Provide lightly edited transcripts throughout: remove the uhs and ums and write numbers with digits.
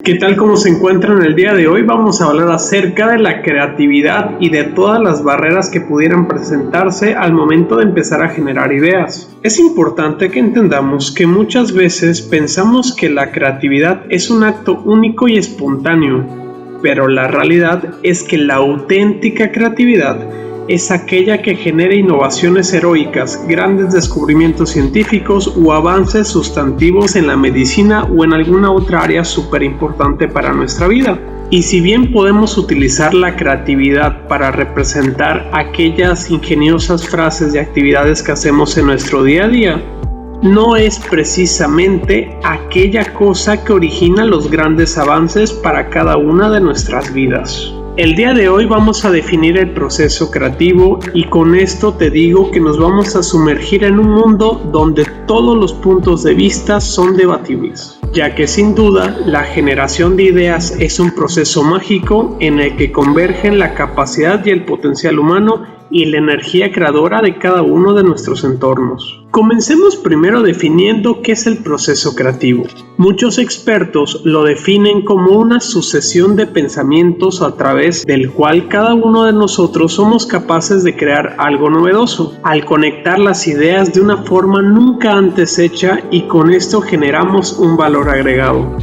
¿Qué tal? ¿Cómo se encuentran el día de hoy? Vamos a hablar acerca de la creatividad y de todas las barreras que pudieran presentarse al momento de empezar a generar ideas. Es importante que entendamos que muchas veces pensamos que la creatividad es un acto único y espontáneo, pero la realidad es que la auténtica creatividad es aquella que genera innovaciones heroicas, grandes descubrimientos científicos o avances sustantivos en la medicina o en alguna otra área súper importante para nuestra vida. Y si bien podemos utilizar la creatividad para representar aquellas ingeniosas frases y actividades que hacemos en nuestro día a día, no es precisamente aquella cosa que origina los grandes avances para cada una de nuestras vidas. El día de hoy vamos a definir el proceso creativo y con esto te digo que nos vamos a sumergir en un mundo donde todos los puntos de vista son debatibles, ya que sin duda la generación de ideas es un proceso mágico en el que convergen la capacidad y el potencial humano y la energía creadora de cada uno de nuestros entornos. Comencemos primero definiendo qué es el proceso creativo. Muchos expertos lo definen como una sucesión de pensamientos a través del cual cada uno de nosotros somos capaces de crear algo novedoso, al conectar las ideas de una forma nunca antes hecha y con esto generamos un valor agregado.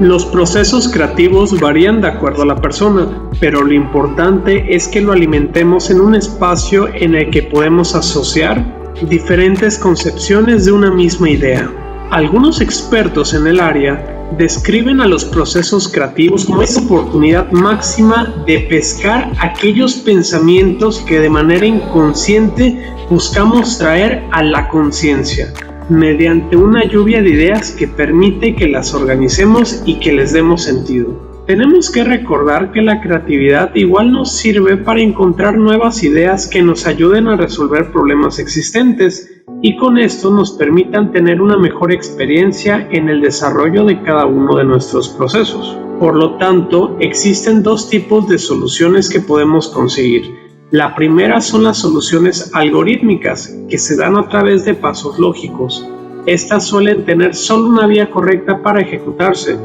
Los procesos creativos varían de acuerdo a la persona, pero lo importante es que lo alimentemos en un espacio en el que podemos asociar diferentes concepciones de una misma idea. Algunos expertos en el área describen a los procesos creativos como esa oportunidad máxima de pescar aquellos pensamientos que de manera inconsciente buscamos traer a la conciencia, mediante una lluvia de ideas que permite que las organicemos y que les demos sentido. Tenemos que recordar que la creatividad igual nos sirve para encontrar nuevas ideas que nos ayuden a resolver problemas existentes y con esto nos permitan tener una mejor experiencia en el desarrollo de cada uno de nuestros procesos. Por lo tanto, existen dos tipos de soluciones que podemos conseguir. La primera son las soluciones algorítmicas, que se dan a través de pasos lógicos. Estas suelen tener solo una vía correcta para ejecutarse,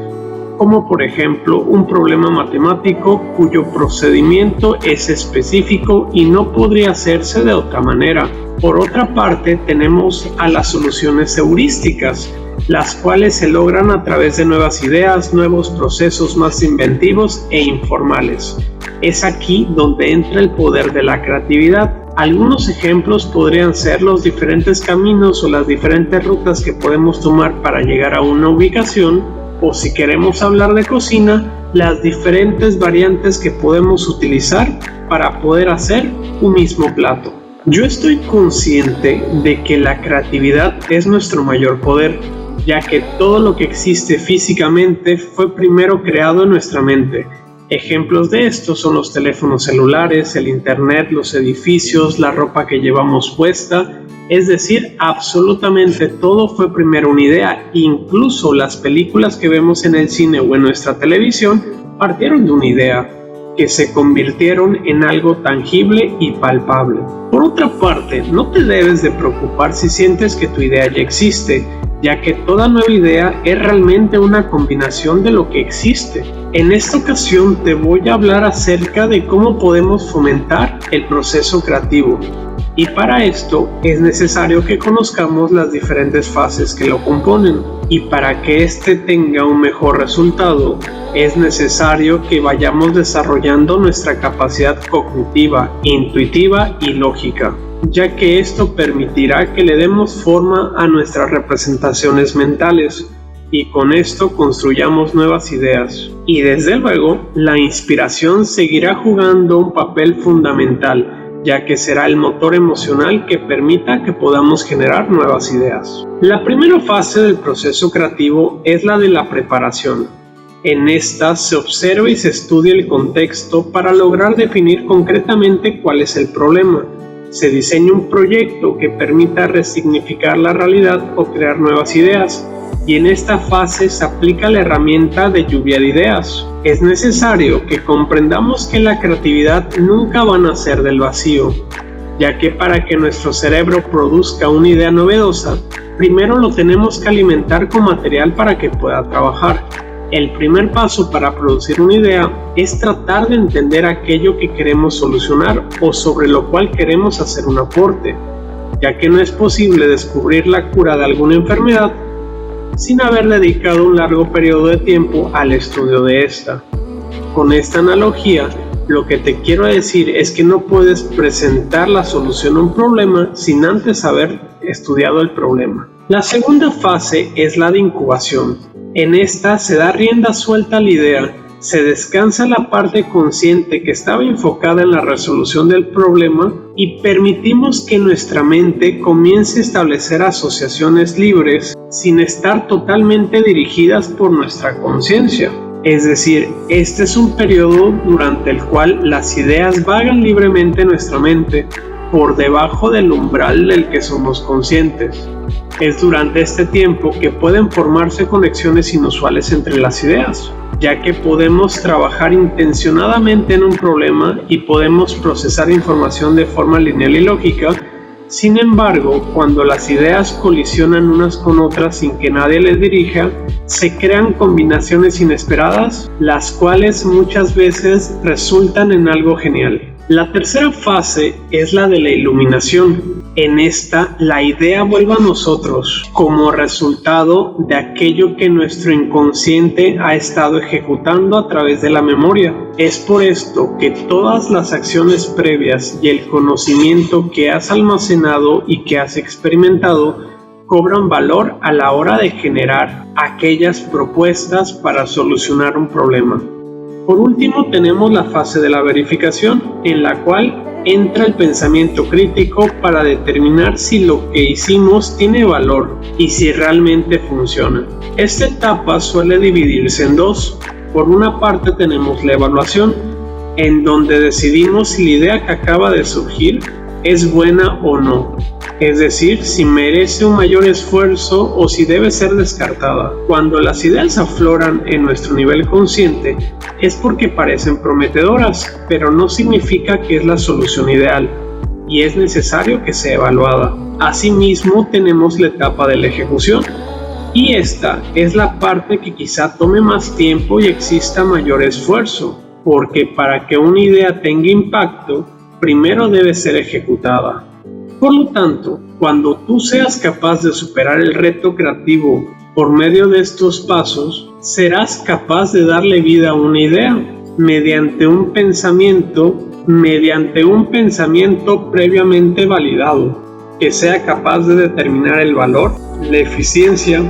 como por ejemplo un problema matemático cuyo procedimiento es específico y no podría hacerse de otra manera. Por otra parte, tenemos a las soluciones heurísticas, las cuales se logran a través de nuevas ideas, nuevos procesos más inventivos e informales. Es aquí donde entra el poder de la creatividad. Algunos ejemplos podrían ser los diferentes caminos o las diferentes rutas que podemos tomar para llegar a una ubicación, o si queremos hablar de cocina, las diferentes variantes que podemos utilizar para poder hacer un mismo plato. Yo estoy consciente de que la creatividad es nuestro mayor poder, ya que todo lo que existe físicamente fue primero creado en nuestra mente. Ejemplos de esto son los teléfonos celulares, el internet, los edificios, la ropa que llevamos puesta, es decir, absolutamente todo fue primero una idea. Incluso las películas que vemos en el cine o en nuestra televisión partieron de una idea, que se convirtieron en algo tangible y palpable. Por otra parte, no te debes de preocupar si sientes que tu idea ya existe, ya que toda nueva idea es realmente una combinación de lo que existe. En esta ocasión te voy a hablar acerca de cómo podemos fomentar el proceso creativo. Y para esto es necesario que conozcamos las diferentes fases que lo componen. Y para que éste tenga un mejor resultado, es necesario que vayamos desarrollando nuestra capacidad cognitiva, intuitiva y lógica, ya que esto permitirá que le demos forma a nuestras representaciones mentales y con esto construyamos nuevas ideas. Y desde luego, la inspiración seguirá jugando un papel fundamental, ya que será el motor emocional que permita que podamos generar nuevas ideas. La primera fase del proceso creativo es la de la preparación. En esta se observa y se estudia el contexto para lograr definir concretamente cuál es el problema. Se diseña un proyecto que permita resignificar la realidad o crear nuevas ideas. Y en esta fase se aplica la herramienta de lluvia de ideas. Es necesario que comprendamos que la creatividad nunca va a nacer del vacío, ya que para que nuestro cerebro produzca una idea novedosa, primero lo tenemos que alimentar con material para que pueda trabajar. El primer paso para producir una idea es tratar de entender aquello que queremos solucionar o sobre lo cual queremos hacer un aporte, ya que no es posible descubrir la cura de alguna enfermedad sin haber dedicado un largo periodo de tiempo al estudio de esta. Con esta analogía, lo que te quiero decir es que no puedes presentar la solución a un problema sin antes haber estudiado el problema. La segunda fase es la de incubación. En esta se da rienda suelta a la idea, se descansa la parte consciente que estaba enfocada en la resolución del problema y permitimos que nuestra mente comience a establecer asociaciones libres sin estar totalmente dirigidas por nuestra conciencia. Es decir, este es un periodo durante el cual las ideas vagan libremente en nuestra mente por debajo del umbral del que somos conscientes. Es durante este tiempo que pueden formarse conexiones inusuales entre las ideas, ya que podemos trabajar intencionadamente en un problema y podemos procesar información de forma lineal y lógica. Sin embargo, cuando las ideas colisionan unas con otras sin que nadie les dirija, se crean combinaciones inesperadas, las cuales muchas veces resultan en algo genial. La tercera fase es la de la iluminación. En esta, la idea vuelve a nosotros como resultado de aquello que nuestro inconsciente ha estado ejecutando a través de la memoria. Es por esto que todas las acciones previas y el conocimiento que has almacenado y que has experimentado cobran valor a la hora de generar aquellas propuestas para solucionar un problema. Por último, tenemos la fase de la verificación, en la cual entra el pensamiento crítico para determinar si lo que hicimos tiene valor y si realmente funciona. Esta etapa suele dividirse en dos. Por una parte tenemos la evaluación, en donde decidimos si la idea que acaba de surgir es buena o no. Es decir, si merece un mayor esfuerzo o si debe ser descartada. Cuando las ideas afloran en nuestro nivel consciente, es porque parecen prometedoras, pero no significa que es la solución ideal, y es necesario que sea evaluada. Asimismo, tenemos la etapa de la ejecución, y esta es la parte que quizá tome más tiempo y exista mayor esfuerzo, porque para que una idea tenga impacto, primero debe ser ejecutada. Por lo tanto, cuando tú seas capaz de superar el reto creativo por medio de estos pasos, serás capaz de darle vida a una idea mediante un pensamiento previamente validado, que sea capaz de determinar el valor, la eficiencia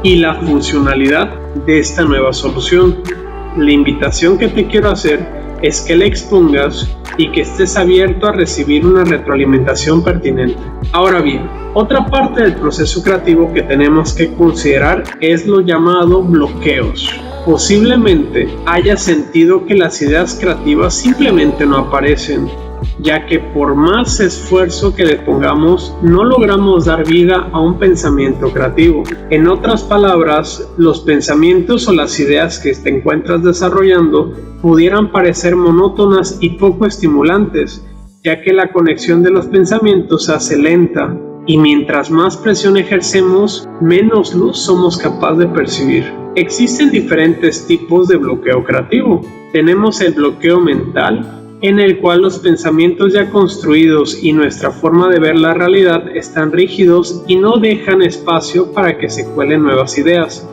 y la funcionalidad de esta nueva solución. La invitación que te quiero hacer es que la expongas y que estés abierto a recibir una retroalimentación pertinente. Ahora bien, otra parte del proceso creativo que tenemos que considerar es lo llamado bloqueos. Posiblemente hayas sentido que las ideas creativas simplemente no aparecen, ya que por más esfuerzo que le pongamos, no logramos dar vida a un pensamiento creativo. En otras palabras, los pensamientos o las ideas que te encuentras desarrollando pudieran parecer monótonas y poco estimulantes, ya que la conexión de los pensamientos se hace lenta, y mientras más presión ejercemos, menos luz somos capaces de percibir. Existen diferentes tipos de bloqueo creativo. Tenemos el bloqueo mental, en el cual los pensamientos ya construidos y nuestra forma de ver la realidad están rígidos y no dejan espacio para que se cuelen nuevas ideas.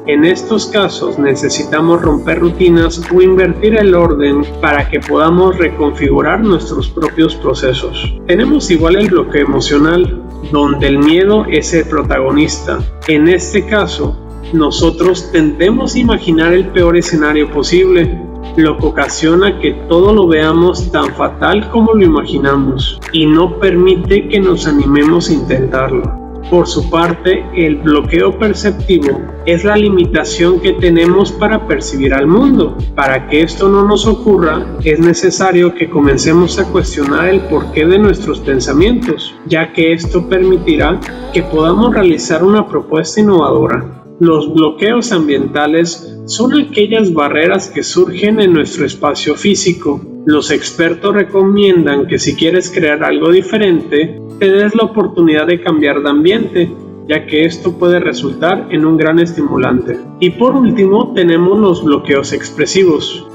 En estos casos necesitamos romper rutinas o invertir el orden para que podamos reconfigurar nuestros propios procesos. Tenemos igual el bloqueo emocional, donde el miedo es el protagonista. En este caso, nosotros tendemos a imaginar el peor escenario posible, lo que ocasiona que todo lo veamos tan fatal como lo imaginamos y no permite que nos animemos a intentarlo. Por su parte, el bloqueo perceptivo es la limitación que tenemos para percibir al mundo. Para que esto no nos ocurra, es necesario que comencemos a cuestionar el porqué de nuestros pensamientos, ya que esto permitirá que podamos realizar una propuesta innovadora. Los bloqueos ambientales son aquellas barreras que surgen en nuestro espacio físico. Los expertos recomiendan que si quieres crear algo diferente, te des la oportunidad de cambiar de ambiente, ya que esto puede resultar en un gran estimulante. Y por último tenemos los bloqueos expresivos.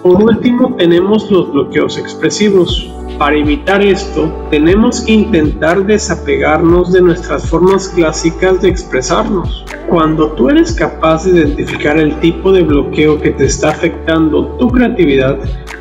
Para evitar esto, tenemos que intentar desapegarnos de nuestras formas clásicas de expresarnos. Cuando tú eres capaz de identificar el tipo de bloqueo que te está afectando tu creatividad,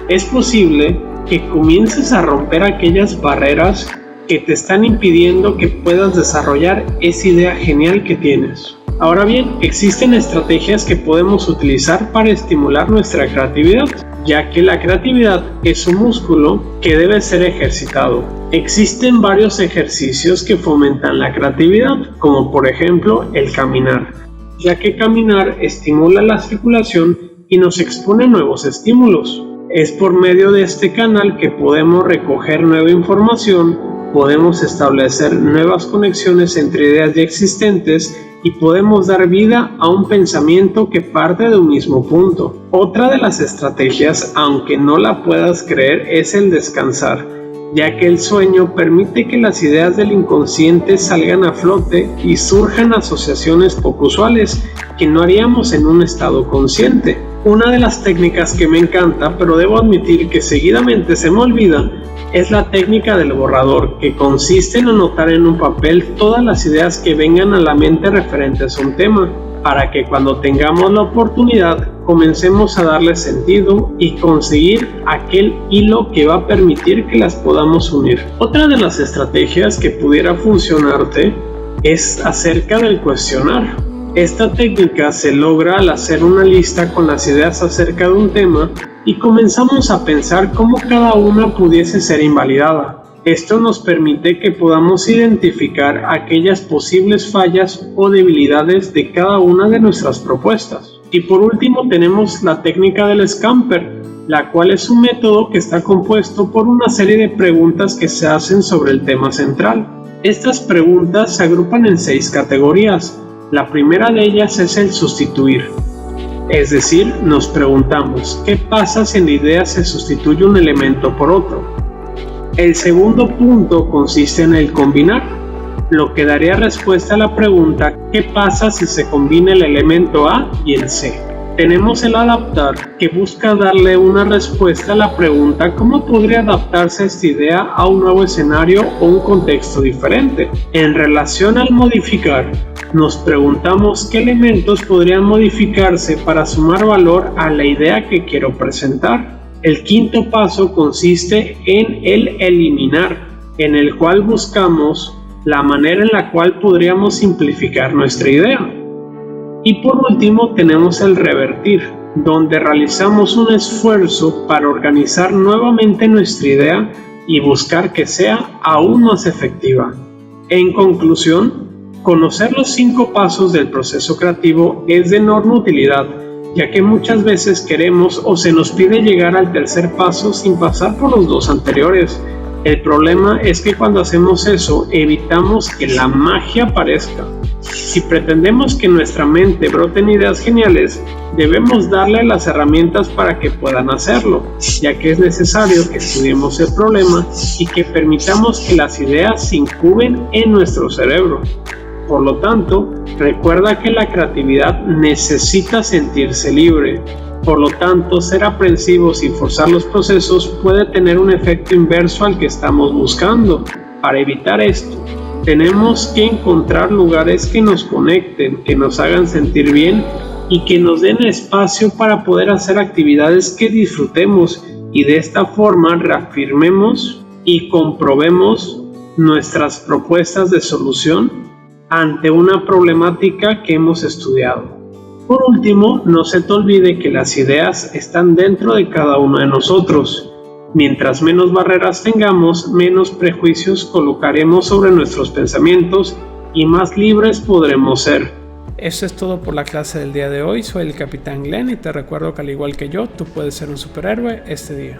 es posible que comiences a romper aquellas barreras que te están impidiendo que puedas desarrollar esa idea genial que tienes. Ahora bien, existen estrategias que podemos utilizar para estimular nuestra creatividad, ya que la creatividad es un músculo que debe ser ejercitado. Existen varios ejercicios que fomentan la creatividad, como por ejemplo el caminar, ya que caminar estimula la circulación y nos expone nuevos estímulos. Es por medio de este canal que podemos recoger nueva información, podemos establecer nuevas conexiones entre ideas ya existentes y podemos dar vida a un pensamiento que parte de un mismo punto. Otra de las estrategias, aunque no la puedas creer, es el descansar, ya que el sueño permite que las ideas del inconsciente salgan a flote y surjan asociaciones poco usuales que no haríamos en un estado consciente. Una de las técnicas que me encanta, pero debo admitir que seguidamente se me olvida, es la técnica del borrador, que consiste en anotar en un papel todas las ideas que vengan a la mente referentes a un tema, para que cuando tengamos la oportunidad comencemos a darle sentido y conseguir aquel hilo que va a permitir que las podamos unir. Otra de las estrategias que pudiera funcionarte es acerca del cuestionar. Esta técnica se logra al hacer una lista con las ideas acerca de un tema y comenzamos a pensar cómo cada una pudiese ser invalidada. Esto nos permite que podamos identificar aquellas posibles fallas o debilidades de cada una de nuestras propuestas. Y por último tenemos la técnica del Scamper, la cual es un método que está compuesto por una serie de preguntas que se hacen sobre el tema central. Estas preguntas se agrupan en 6 categorías. La primera de ellas es el sustituir. Es decir, nos preguntamos, ¿qué pasa si en la idea se sustituye un elemento por otro? El segundo punto consiste en el combinar, lo que daría respuesta a la pregunta, ¿qué pasa si se combina el elemento A y el C? Tenemos el adaptar, que busca darle una respuesta a la pregunta ¿cómo podría adaptarse esta idea a un nuevo escenario o un contexto diferente? En relación al modificar, nos preguntamos qué elementos podrían modificarse para sumar valor a la idea que quiero presentar. El quinto paso consiste en el eliminar, en el cual buscamos la manera en la cual podríamos simplificar nuestra idea. Y por último tenemos el revertir, donde realizamos un esfuerzo para organizar nuevamente nuestra idea y buscar que sea aún más efectiva. En conclusión, conocer los 5 pasos del proceso creativo es de enorme utilidad, ya que muchas veces queremos o se nos pide llegar al tercer paso sin pasar por los 2 anteriores. El problema es que cuando hacemos eso, evitamos que la magia aparezca. Si pretendemos que nuestra mente broten ideas geniales, debemos darle las herramientas para que puedan hacerlo, ya que es necesario que estudiemos el problema y que permitamos que las ideas se incuben en nuestro cerebro. Por lo tanto, recuerda que la creatividad necesita sentirse libre. Por lo tanto, ser aprensivos y forzar los procesos puede tener un efecto inverso al que estamos buscando. Para evitar esto, tenemos que encontrar lugares que nos conecten, que nos hagan sentir bien y que nos den espacio para poder hacer actividades que disfrutemos y de esta forma reafirmemos y comprobemos nuestras propuestas de solución ante una problemática que hemos estudiado. Por último, no se te olvide que las ideas están dentro de cada uno de nosotros. Mientras menos barreras tengamos, menos prejuicios colocaremos sobre nuestros pensamientos y más libres podremos ser. Eso es todo por la clase del día de hoy. Soy el Capitán Glenn y te recuerdo que al igual que yo, tú puedes ser un superhéroe este día.